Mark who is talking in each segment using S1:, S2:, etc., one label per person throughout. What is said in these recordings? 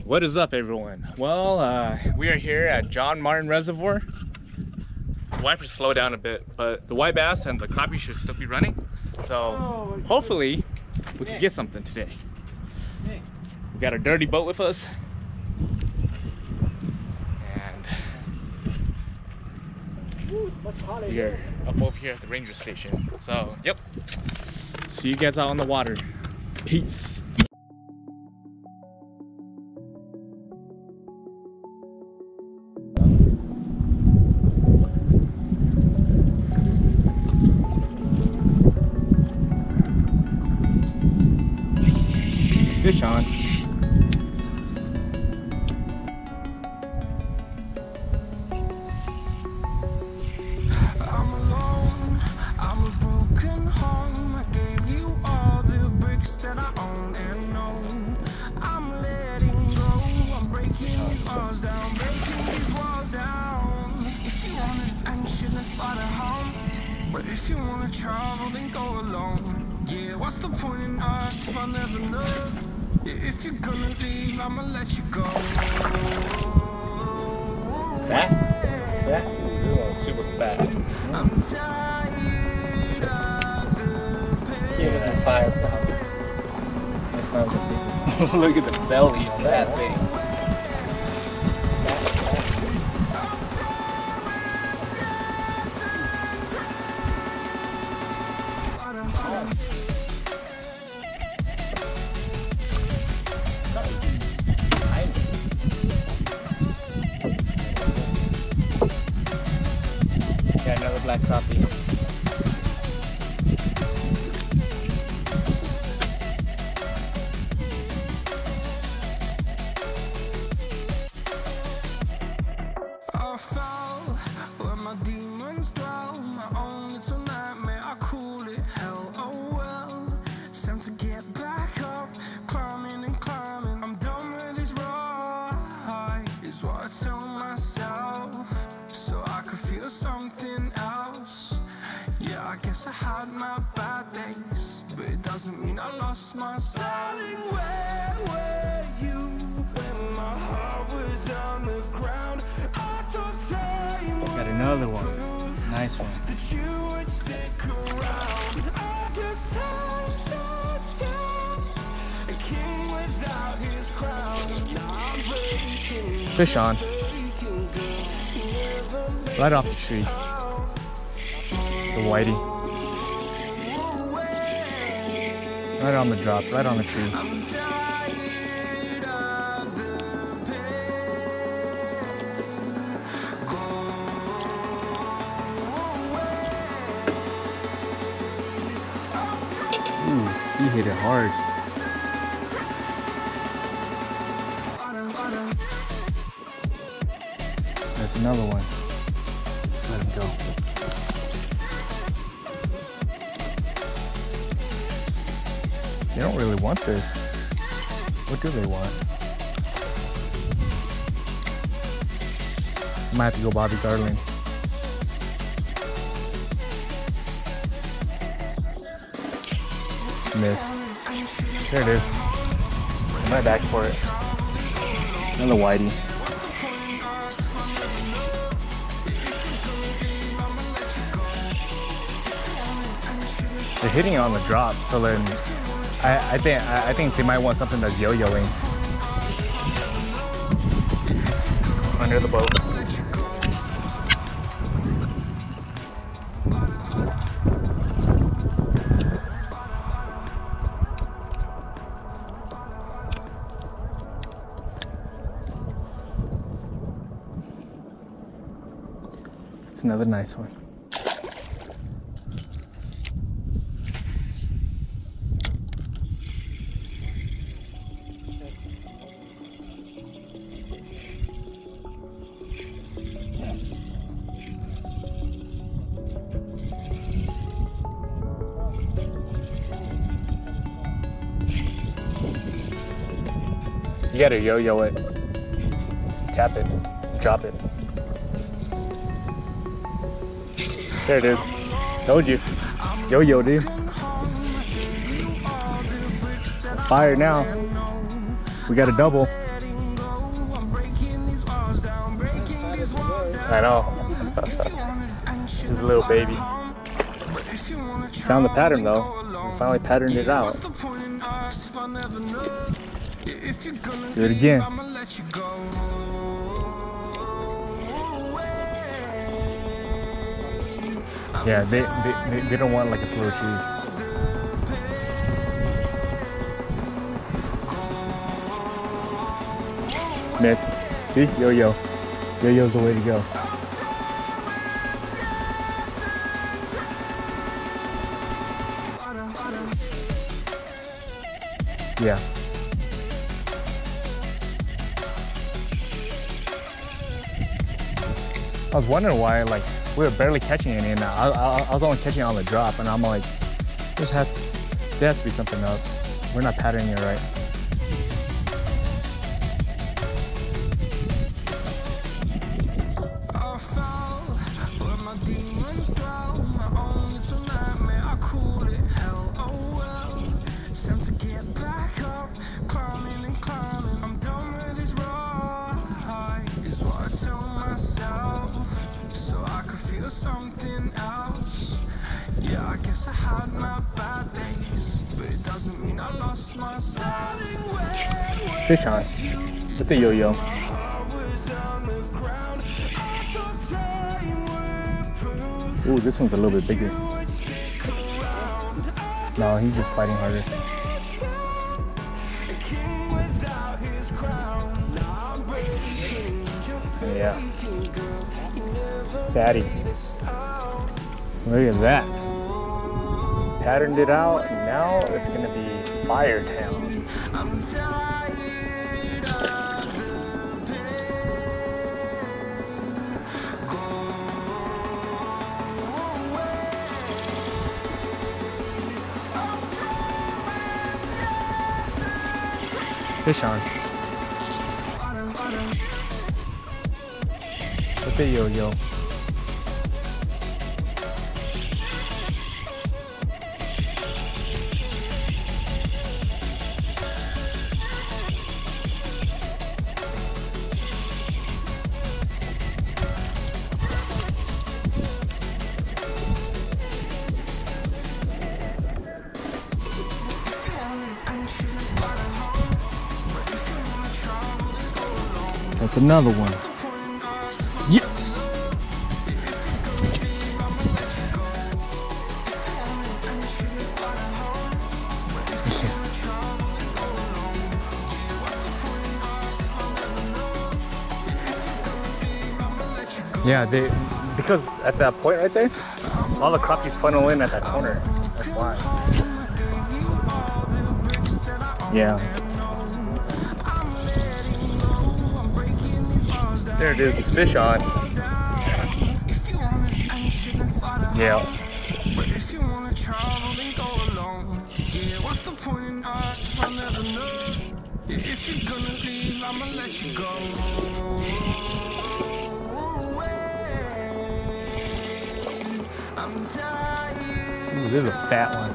S1: What is up, everyone? Well, we are here at John Martin Reservoir. The wipers slow down a bit, but the white bass and the crappie should still be running. So hopefully we can get something today. We got our dirty boat with us. And we are up over here at the ranger station. So, yep. See you guys out on the water. Peace. Fish on.
S2: I'm alone, I'm a broken home. I gave you all the bricks that I own and know. I'm letting go, I'm breaking these walls down, breaking these walls down. If you want adventure, then fly to home. But if you wanna travel, then go alone. Yeah, what's the point in us if I never know? If you're gonna leave, I'ma let you go.
S1: Fat? Fat? Ooh, super fat.
S2: I'm tired of the pain.
S1: Give it a 5 pounds. Look at the belly on that thing. Got another black crappie.
S2: I fell where my demons dwell. My own little nightmare, I call it hell. Oh well, it's time to get back up. Climbing and climbing, I'm done with this ride, is what I tell myself, so I could feel something else. Yeah, I guess I had my bad days, but it doesn't mean I lost my style. Darling, where were you when my heart was on the ground? I thought time would
S1: Got another one. Nice one.
S2: that you would stick around. I guess time stops still, a king without his crown. Now I'm breaking,
S1: Fish on.
S2: breaking, girl. Never let
S1: Right off the tree. It's a whitey. Right on the drop, right on the tree.
S2: I'm tired of the pain. Go away.
S1: Ooh, he hit it hard. That's another one. Let's let him go. They don't really want this. What do they want? I might have to go Bobby Garland. Miss. There it is. I'm right back for it. Another whitey. They're hitting it on the drop, so then I think they might want something that's yo-yoing under the boat. It's another nice one. You gotta yo-yo it, tap it, drop it. There it is. Told you. Yo-yo, dude. Fire now. We got a double. I know. He's a little baby. Found the pattern though. We finally patterned it out. Do it again. Yeah, they don't want like a slow cheese. Miss. See? Yo-yo. Yo-yo's the way to go. Yeah. I was wondering why, like, we were barely catching any, and I was only catching on the drop, and I'm like, there has to be something up. We're not patterning it right.
S2: Something else. Yeah, I guess I had my bad days, but it doesn't mean I lost my style.
S1: Fish on. With the yo-yo. Ooh, this one's a little bit bigger. No, he's just fighting harder. Yeah. Daddy. Look at that. Patterned it out, and now it's gonna be Fire Town. Fish on. With the yo-yo. That's another one. Yes! Yeah, because at that point right there, all the crappies funnel in at that corner. That's why. Yeah. There it is, fish on. Yeah. But if you wanna travel, then go alone. Yeah, what's the point in us if I never know? If you're gonna leave, I'ma let you go. I'm tired. Ooh, this is a fat one.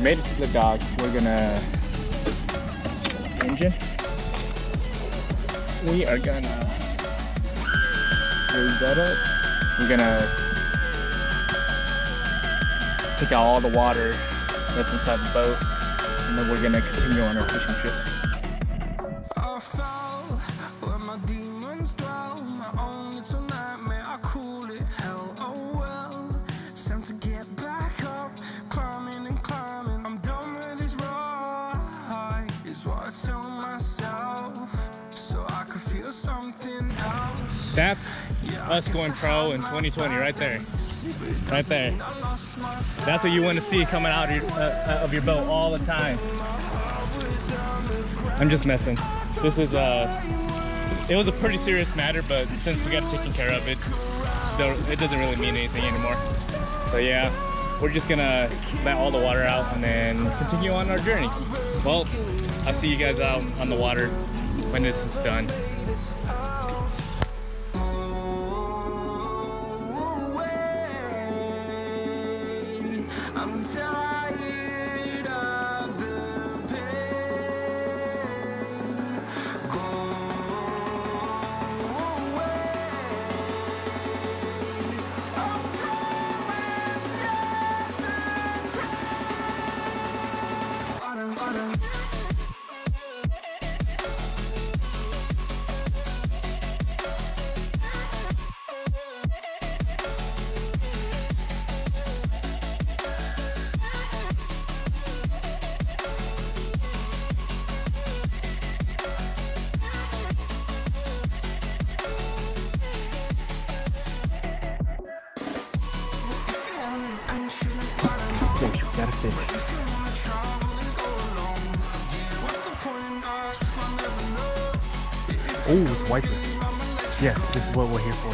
S1: Made it to the dock. We're gonna engine. We are gonna raise that up. We're gonna take out all the water that's inside the boat, and then we're gonna continue on our fishing trip. I fell where my demons dwell, my own little nightmare. I call it hell. Oh well, it's time to get back up, climbing and climbing. I'm done with this ride, is what I tell myself, so I could feel something else. That's us going pro in 2020 right there. Right there. That's what you want to see coming out of your boat all the time. I'm just messing. This is it was a pretty serious matter, but since we got it taken care of, it doesn't really mean anything anymore. So yeah, we're just gonna let all the water out and then continue on our journey. Well, I'll see you guys out on the water when this is done. Peace.
S2: I'm tired of the pain. Go away. I'm doing just in time.
S1: Fish, we got a fish. Oh, it's wiper. Yes, this is what we're here for.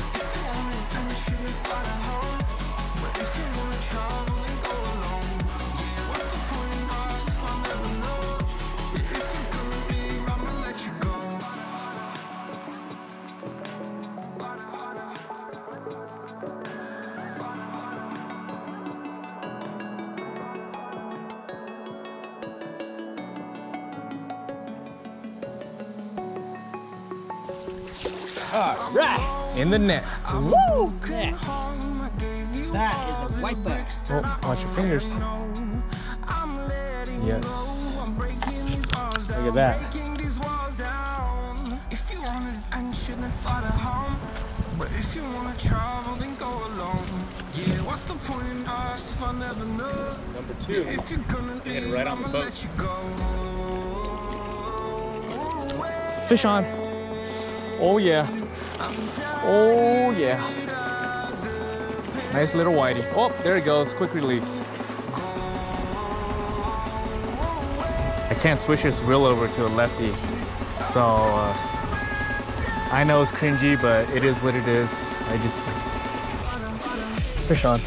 S3: All right,
S1: In the net.
S3: woo! Yeah. That is a whitebass.
S1: Oh, watch your fingers. Yes. Look at that.
S2: If you want adventure, then fly to home. But if you want to travel, then go alone. Yeah, what's the point in us if I never know?
S1: Number 2.
S2: If you're gonna
S1: Hit it
S2: leave,
S1: right on the
S2: I'ma
S1: boat.
S2: let you go.
S1: Fish on. Oh yeah. Oh yeah. Nice little whitey. Oh, there it goes. Quick release. I can't switch this reel over to a lefty. So I know it's cringy, but it is what it is. I just fish on.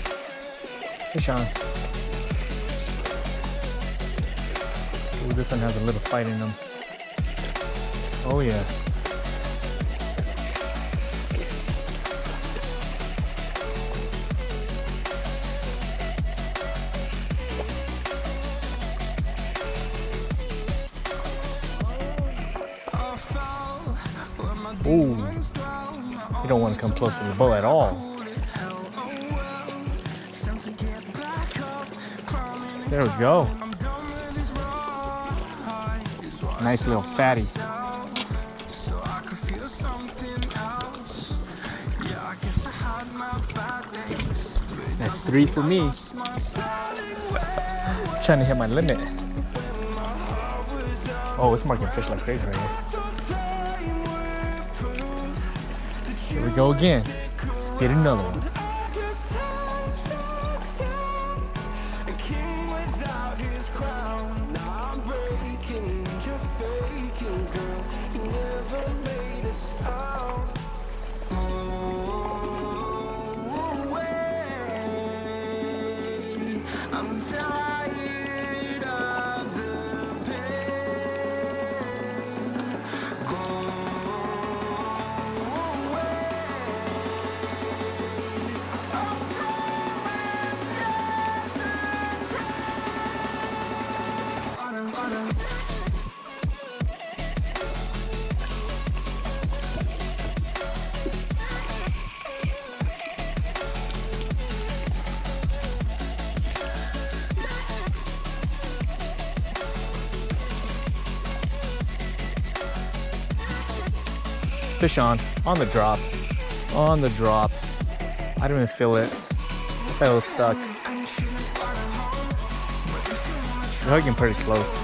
S1: Fish on. Ooh, this one has a little fight in him. Oh yeah. Ooh, you don't want to come close to the boat at all. There we go. Nice little fatty. That's 3 for me. Trying to hit my limit. Oh, it's marking fish like crazy right here. Here we go again. Let's get another one.
S2: I'm tired of the pain. Go away. I'm doing just in time.
S1: Fish on the drop, on the drop. I don't even feel it. I felt it was stuck. You're hugging pretty close.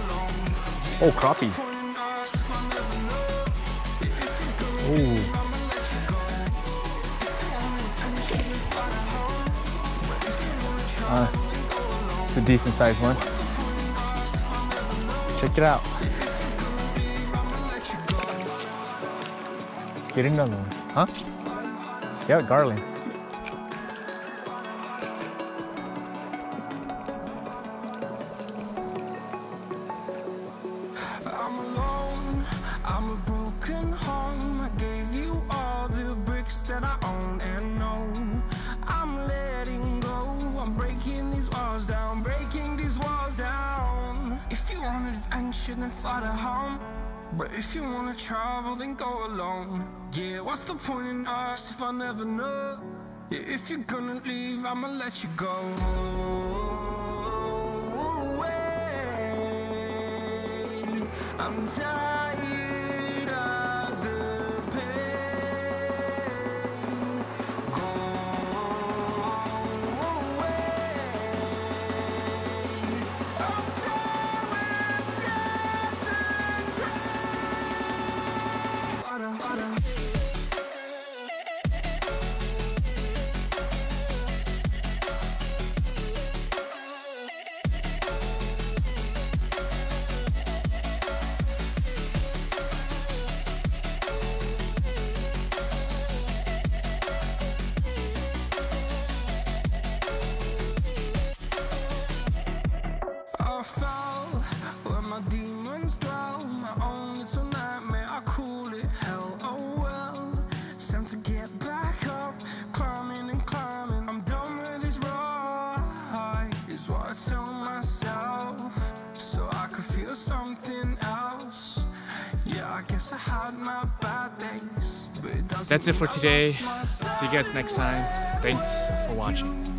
S1: Oh, crappie. Ooh. It's a decent sized one. Check it out. Get another one, huh? Yeah, garland.
S2: I'm alone, I'm a broken broken home. I gave you all the bricks that I own and know. I'm letting go. I'm breaking these walls down, breaking these walls down. If you want adventure, then fly to home. But if you wanna travel, then go alone. Yeah, what's the point in us if I never know? Yeah, if you're gonna leave, I'ma let you go. I'm tired of the pain. Go away. I'm tired of yesterday. I fell where my demons dwell. My own little nightmare, I call it hell. Oh well, it's time to get back up. Climbing and climbing, I'm done with this ride, is what I tell myself, so I could feel something else. Yeah, I guess I had my bad days, but it doesn't.
S1: That's it for today. See you guys next time. Thanks for watching.